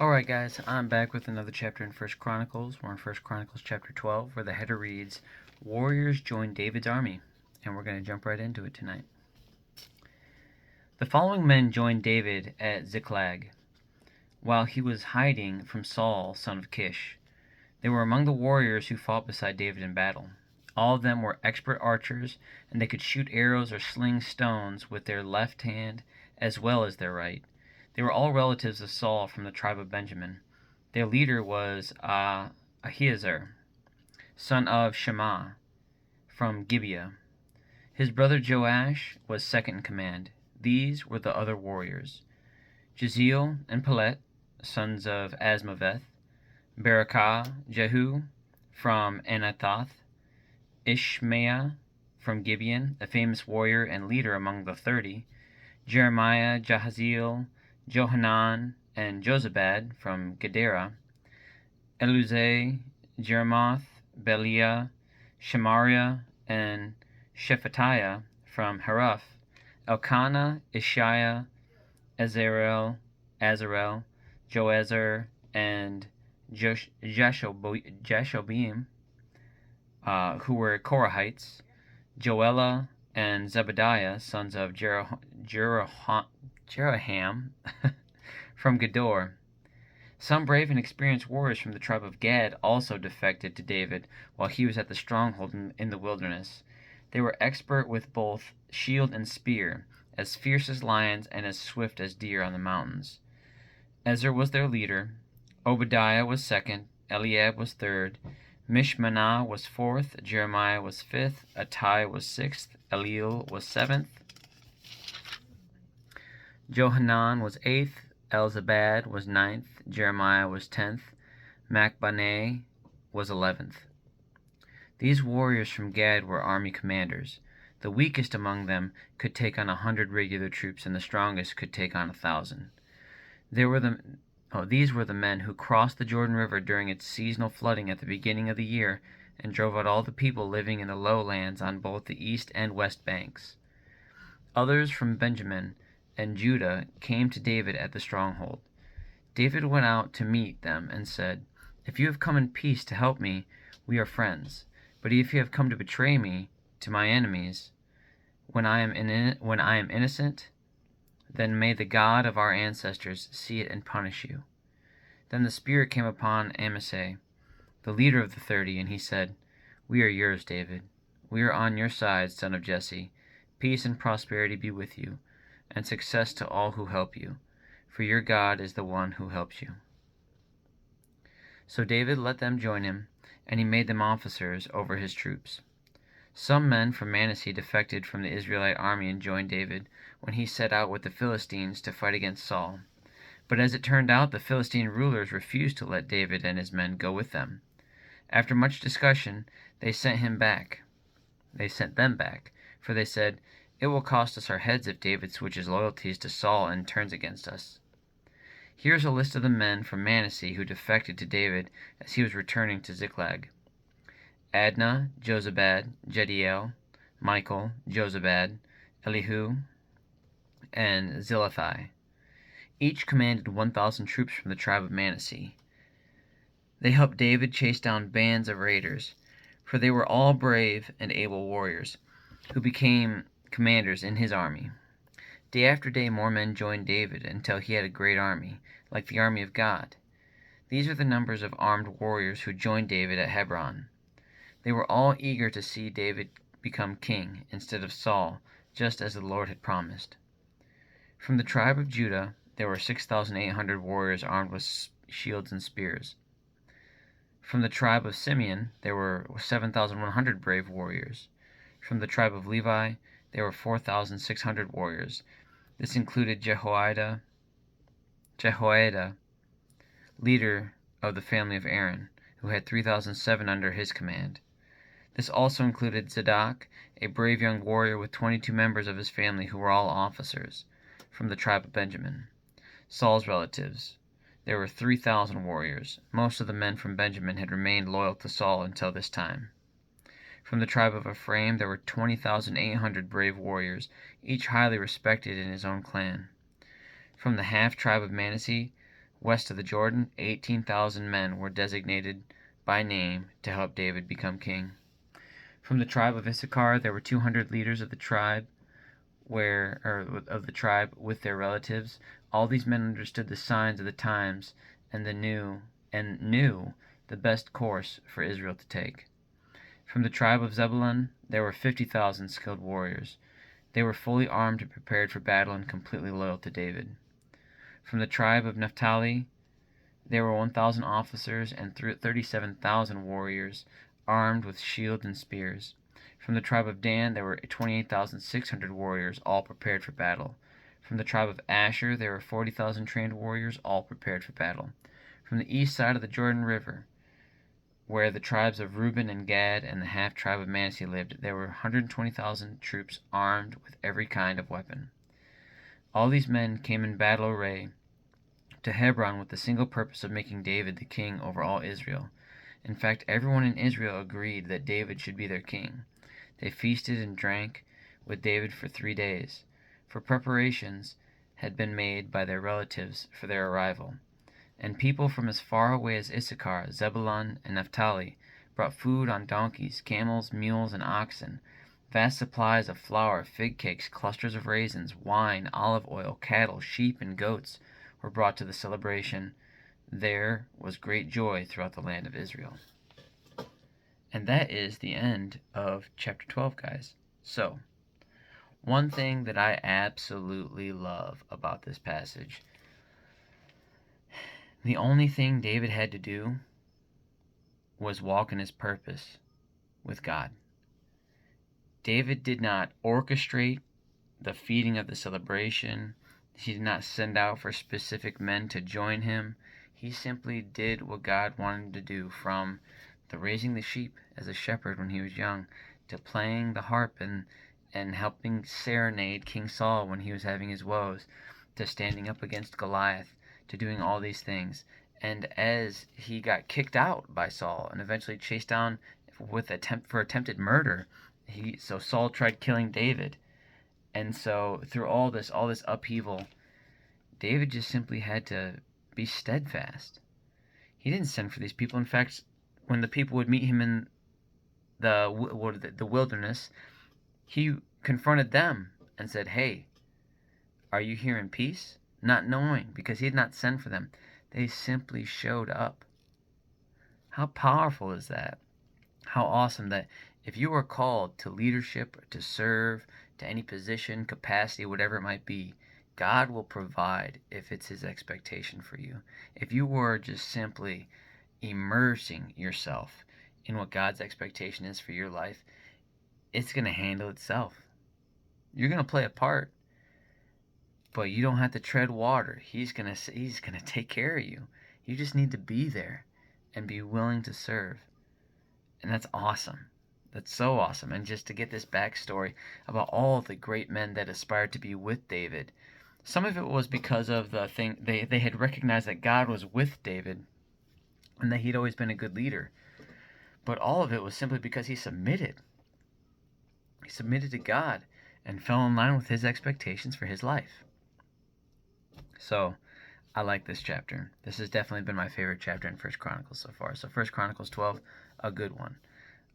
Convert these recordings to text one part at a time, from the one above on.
Alright guys, I'm back with another chapter in First Chronicles. We're in First Chronicles chapter 12, where the header reads, Warriors join David's army. And we're going to jump right into it tonight. The following men joined David at Ziklag, while he was hiding from Saul, son of Kish. They were among the warriors who fought beside David in battle. All of them were expert archers, and they could shoot arrows or sling stones with their left hand as well as their right. They were all relatives of Saul from the tribe of Benjamin. Their leader was Ahiezer, son of Shammah, from Gibeah. His brother Joash was second in command. These were the other warriors: Jeziel and Pelet, sons of Asmaveth; Berakah, Jehu, from Anathoth; Ishmaiah, from Gibeon, a famous warrior and leader among the 30; Jeremiah, Jahaziel, Johanan, and Jozabad, from Gedera; Eluzai, Jeremoth, Beliah, Shemariah, and Shephatiah, from Haraph; Elkanah, Ishiah, Azarel, Joezer, and Jashobeam, who were Korahites; Joelah and Zebadiah, sons of Jeroham, from Gedor. Some brave and experienced warriors from the tribe of Gad also defected to David while he was at the stronghold in the wilderness. They were expert with both shield and spear, as fierce as lions and as swift as deer on the mountains. Ezer was their leader, Obadiah was second, Eliab was third, Mishmanah was fourth, Jeremiah was fifth, Attai was sixth, Eliel was seventh, Johanan was eighth, Elzabad was ninth, Jeremiah was 10th, Machbaneh was 11th. These warriors from Gad were army commanders. The weakest among them could take on 100 regular troops, and the strongest could take on 1,000. These were the men who crossed the Jordan River during its seasonal flooding at the beginning of the year and drove out all the people living in the lowlands on both the east and west banks. Others from Benjamin and Judah came to David at the stronghold. David went out to meet them and said, "If you have come in peace to help me, we are friends. But if you have come to betray me to my enemies, when I am innocent, then may the God of our ancestors see it and punish you." Then the Spirit came upon Amasai, the leader of the 30, and he said, "We are yours, David. We are on your side, son of Jesse. Peace and prosperity be with you, and success to all who help you, for your God is the one who helps you." So David let them join him, and he made them officers over his troops. Some men from Manasseh defected from the Israelite army and joined David when he set out with the Philistines to fight against Saul. But as it turned out, the Philistine rulers refused to let David and his men go with them. After much discussion, they sent them back, for they said, "It will cost us our heads if David switches loyalties to Saul and turns against us." Here is a list of the men from Manasseh who defected to David as he was returning to Ziklag: Adnah, Jozabad, Jediel, Michael, Jozabad, Elihu, and Zilethai. Each commanded 1,000 troops from the tribe of Manasseh. They helped David chase down bands of raiders, for they were all brave and able warriors, who became commanders in his army. Day after day more men joined David until he had a great army, like the army of God. These are the numbers of armed warriors who joined David at Hebron. They were all eager to see David become king instead of Saul, just as the Lord had promised. From the tribe of Judah there were 6,800 warriors armed with shields and spears. From the tribe of Simeon there were 7,100 brave warriors. From the tribe of Levi there were 4,600 warriors. This included Jehoiada, leader of the family of Aaron, who had 3,007 under his command. This also included Zadok, a brave young warrior with 22 members of his family who were all officers, from the tribe of Benjamin. Saul's relatives. There were 3,000 warriors. Most of the men from Benjamin had remained loyal to Saul until this time. From the tribe of Ephraim there were 20,800 brave warriors, each highly respected in his own clan. From the half-tribe of Manasseh West of the Jordan, 18,000 men were designated by name to help David become king. From the tribe of Issachar, there were 200 leaders of the tribe with their relatives. All these men understood the signs of the times and knew the best course for Israel to take. From the tribe of Zebulun, there were 50,000 skilled warriors. They were fully armed and prepared for battle and completely loyal to David. From the tribe of Naphtali, there were 1,000 officers and 37,000 warriors armed with shields and spears. From the tribe of Dan, there were 28,600 warriors, all prepared for battle. From the tribe of Asher, there were 40,000 trained warriors, all prepared for battle. From the east side of the Jordan River, where the tribes of Reuben and Gad and the half-tribe of Manasseh lived, there were 120,000 troops armed with every kind of weapon. All these men came in battle array to Hebron with the single purpose of making David the king over all Israel. In fact, everyone in Israel agreed that David should be their king. They feasted and drank with David for 3 days, for preparations had been made by their relatives for their arrival. And people from as far away as Issachar, Zebulun, and Naphtali brought food on donkeys, camels, mules, and oxen, vast supplies of flour, fig cakes, clusters of raisins, wine, olive oil, cattle, sheep, and goats were brought to the celebration. There was great joy throughout the land of Israel. And that is the end of chapter 12, guys. So, one thing that I absolutely love about this passage, the only thing David had to do was walk in his purpose with God. David did not orchestrate the feeding of the celebration. He did not send out for specific men to join him. He simply did what God wanted him to do, from the raising the sheep as a shepherd when he was young, to playing the harp and helping serenade King Saul when he was having his woes, to standing up against Goliath, to doing all these things. And as he got kicked out by Saul and eventually chased down with attempted murder, so Saul tried killing David. And so through all this upheaval, David just simply had to be steadfast. He didn't send for these people. In fact, when the people would meet him in the wilderness, he confronted them and said, "Hey, are you here in peace?" Not knowing, because he had not sent for them. They simply showed up. How powerful is that? How awesome that if you are called to leadership, or to serve, to any position, capacity, whatever it might be, God will provide if it's his expectation for you. If you were just simply immersing yourself in what God's expectation is for your life, it's going to handle itself. You're going to play a part, but you don't have to tread water. He's going to take care of you. You just need to be there and be willing to serve. And that's awesome. That's so awesome. And just to get this backstory about all the great men that aspired to be with David, some of it was because of the thing they had recognized that God was with David and that he'd always been a good leader. But all of it was simply because he submitted. He submitted to God and fell in line with his expectations for his life. So, I like this chapter. This has definitely been my favorite chapter in 1 Chronicles so far. So 1 Chronicles 12, a good one.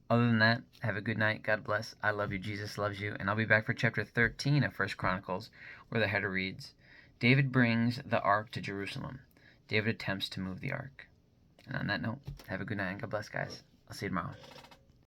Other than that, have a good night. God bless. I love you. Jesus loves you. And I'll be back for chapter 13 of 1 Chronicles, where the header reads, David brings the ark to Jerusalem. David attempts to move the ark. And on that note, have a good night and God bless, guys. I'll see you tomorrow.